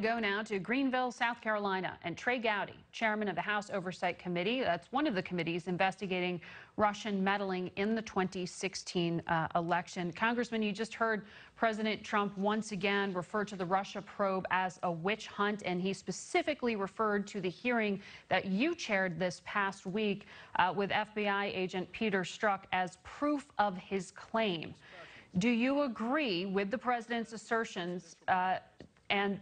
Go now to Greenville, South Carolina, and Trey Gowdy, chairman of the House Oversight Committee. That's one of the committees investigating Russian meddling in the 2016 election. Congressman, you just heard President Trump once again refer to the Russia probe as a witch hunt, and he specifically referred to the hearing that you chaired this past week with FBI agent Peter Strzok as proof of his claim. Do you agree with the president's assertions and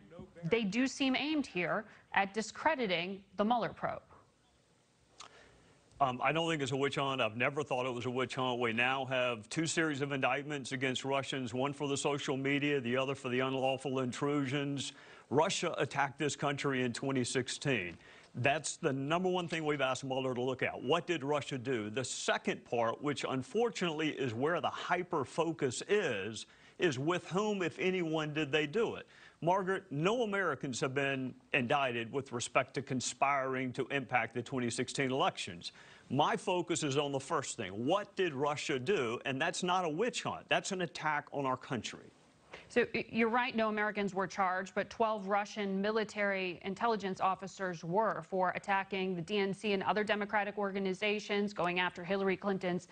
they do seem aimed here at discrediting the Mueller probe? I don't think it's a witch hunt. I've never thought it was a witch hunt. We now have two series of indictments against Russians, one for the social media, the other for the unlawful intrusions. Russia attacked this country in 2016. That's the number one thing we've asked Mueller to look at. What did Russia do? The second part, which unfortunately is where the hyper focus is with whom, if anyone, did they do it? Margaret, no Americans have been indicted with respect to conspiring to impact the 2016 elections. My focus is on the first thing. What did Russia do? And that's not a witch hunt. That's an attack on our country. So you're right, no Americans were charged, but 12 Russian military intelligence officers were for attacking the DNC and other Democratic organizations, going after Hillary Clinton's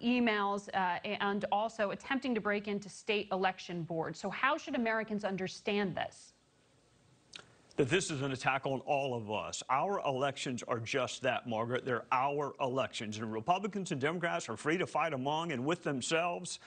emails, and also attempting to break into state election boards. So how should Americans understand this? That this is an attack on all of us. Our elections are just that, Margaret. They're our elections. And Republicans and Democrats are free to fight among and with themselves.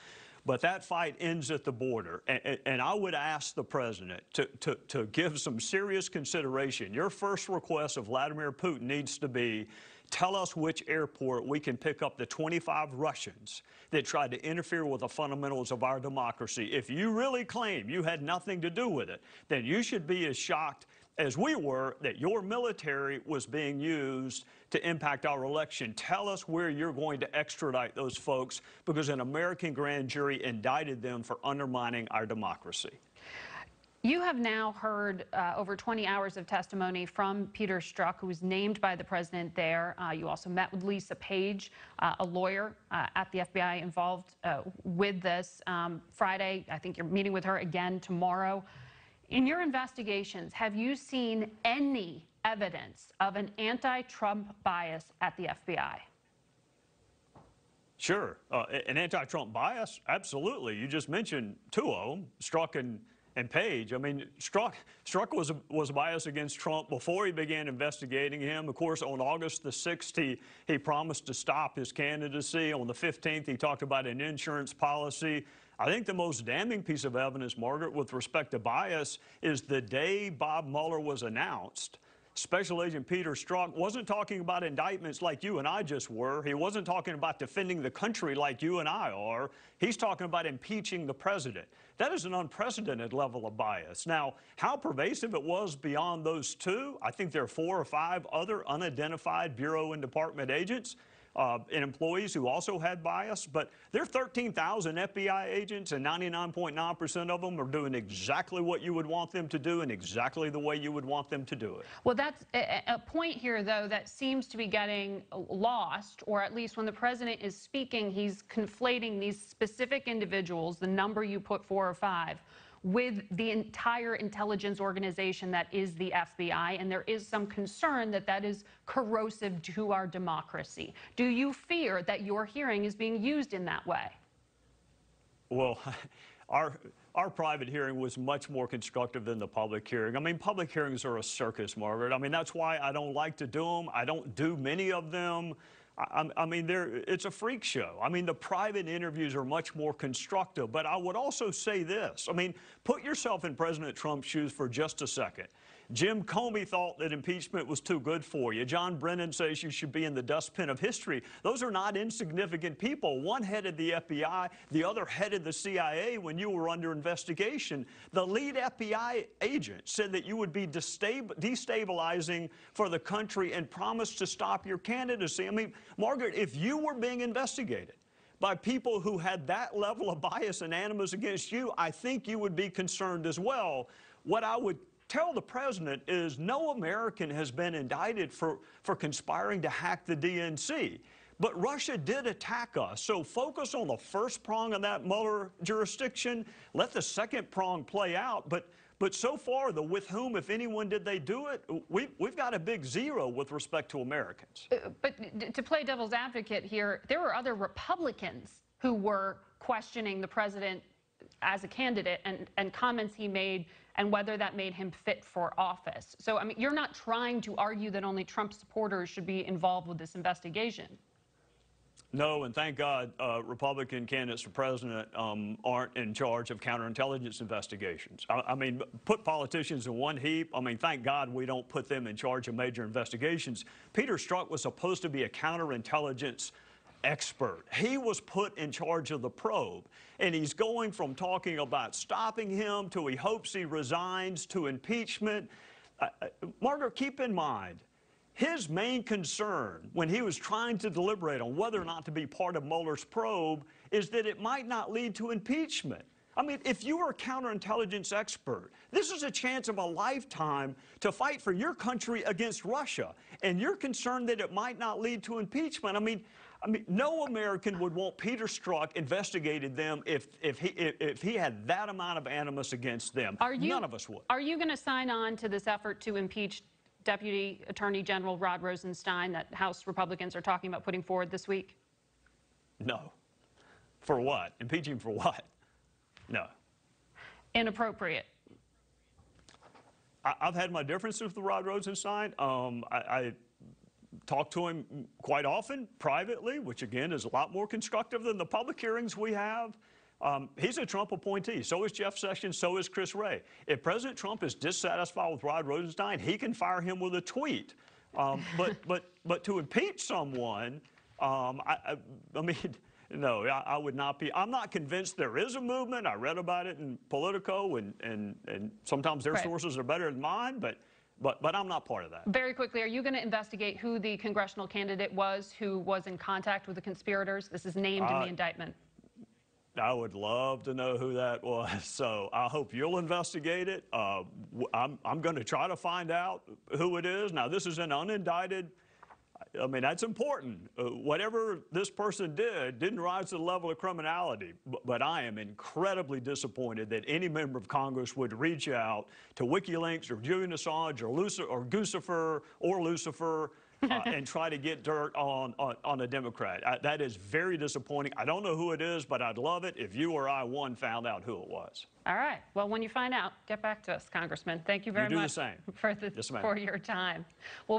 But that fight ends at the border. And I would ask the president to give some serious consideration. Your first request of Vladimir Putin needs to be, tell us which airport we can pick up the 25 Russians that tried to interfere with the fundamentals of our democracy. If you really claim you had nothing to do with it, then you should be as shocked as we were that your military was being used to impact our election. Tell us where you're going to extradite those folks, because an American grand jury indicted them for undermining our democracy. You have now heard over 20 hours of testimony from Peter Strzok, who was named by the president there. You also met with Lisa Page, a lawyer at the FBI involved with this Friday. I think you're meeting with her again tomorrow. In your investigations, have you seen any evidence of an anti-Trump bias at the FBI? Sure. An anti-Trump bias? Absolutely. You just mentioned two of them, Strzok and Page. I mean, Strzok was biased against Trump before he began investigating him. Of course, on August the 6th, he promised to stop his candidacy. On the 15th, he talked about an insurance policy. I think the most damning piece of evidence, Margaret, with respect to bias is the day Bob Mueller was announced, Special Agent Peter Strzok wasn't talking about indictments like you and I just were. He wasn't talking about defending the country like you and I are. He's talking about impeaching the president. That is an unprecedented level of bias. Now, how pervasive it was beyond those two, I think there are 4 or 5 other unidentified Bureau and Department agents and employees who also had bias, but there are 13,000 FBI agents, and 99.9% of them are doing exactly what you would want them to do and exactly the way you would want them to do it. Well, that's a point here, though, that seems to be getting lost, or at least when the president is speaking, he's conflating these specific individuals, the number you put 4 or 5, with the entire intelligence organization that is the FBI, and there is some concern that that is corrosive to our democracy. Do you fear that your hearing is being used in that way? Well, our private hearing was much more constructive than the public hearing. I mean, public hearings are a circus, Margaret. I mean, that's why I don't like to do them. I don't do many of them. I mean, it's a freak show. I mean, the private interviews are much more constructive. But I would also say this. I mean, put yourself in President Trump's shoes for just a second. Jim Comey thought that impeachment was too good for you. John Brennan says you should be in the dustbin of history. Those are not insignificant people. One headed the FBI, the other headed the CIA when you were under investigation. The lead FBI agent said that you would be destabilizing for the country and promised to stop your candidacy. I mean, Margaret, if you were being investigated by people who had that level of bias and animus against you, I think you would be concerned as well. What I would tell the president is no American has been indicted for conspiring to hack the DNC. But Russia did attack us. So focus on the first prong of that Mueller jurisdiction. Let the second prong play out. But But so far, the with whom, if anyone, did they do it, we've got a big zero with respect to Americans. But to play devil's advocate here, there were other Republicans who were questioning the president as a candidate and comments he made and whether that made him fit for office. So, I mean, you're not trying to argue that only Trump supporters should be involved with this investigation. No, and thank God Republican candidates for president aren't in charge of counterintelligence investigations. I mean, put politicians in one heap. I mean, thank God we don't put them in charge of major investigations. Peter Strzok was supposed to be a counterintelligence expert. He was put in charge of the probe, and he's going from talking about stopping him to he hopes he resigns to impeachment. Margaret, keep in mind, his main concern when he was trying to deliberate on whether or not to be part of Mueller's probe is that it might not lead to impeachment. I mean, if you were a counterintelligence expert, this is a chance of a lifetime to fight for your country against Russia, and you're concerned that it might not lead to impeachment. I mean, no American would want Peter Strzok investigated them if he had that amount of animus against them. None of us would. Are you going to sign on to this effort to impeach Deputy Attorney General Rod Rosenstein that House Republicans are talking about putting forward this week? No. For what? Impeaching for what? No. Inappropriate. I've had my differences with Rod Rosenstein. I talk to him quite often, privately, which again is a lot more constructive than the public hearings we have. He's a Trump appointee. So is Jeff Sessions. So is Chris Wray. If President Trump is dissatisfied with Rod Rosenstein, he can fire him with a tweet. But to impeach someone, I mean, no, I would not be. I'm not convinced there is a movement. I read about it in Politico, and sometimes their sources are better than mine, but I'm not part of that. Very quickly, are you going to investigate who the congressional candidate was who was in contact with the conspirators? This is named in the indictment. I would love to know who that was, so I hope you'll investigate it. I'm going to try to find out who it is. Now, this is an unindicted. I mean, that's important. Whatever this person didn't rise to the level of criminality, but I am incredibly disappointed that any member of Congress would reach out to WikiLeaks or Julian Assange or Lucifer and try to get dirt on a Democrat. That is very disappointing. I don't know who it is, but I'd love it if you or I, found out who it was. All right. Well, when you find out, get back to us, Congressman. Thank you very much for your time. We'll be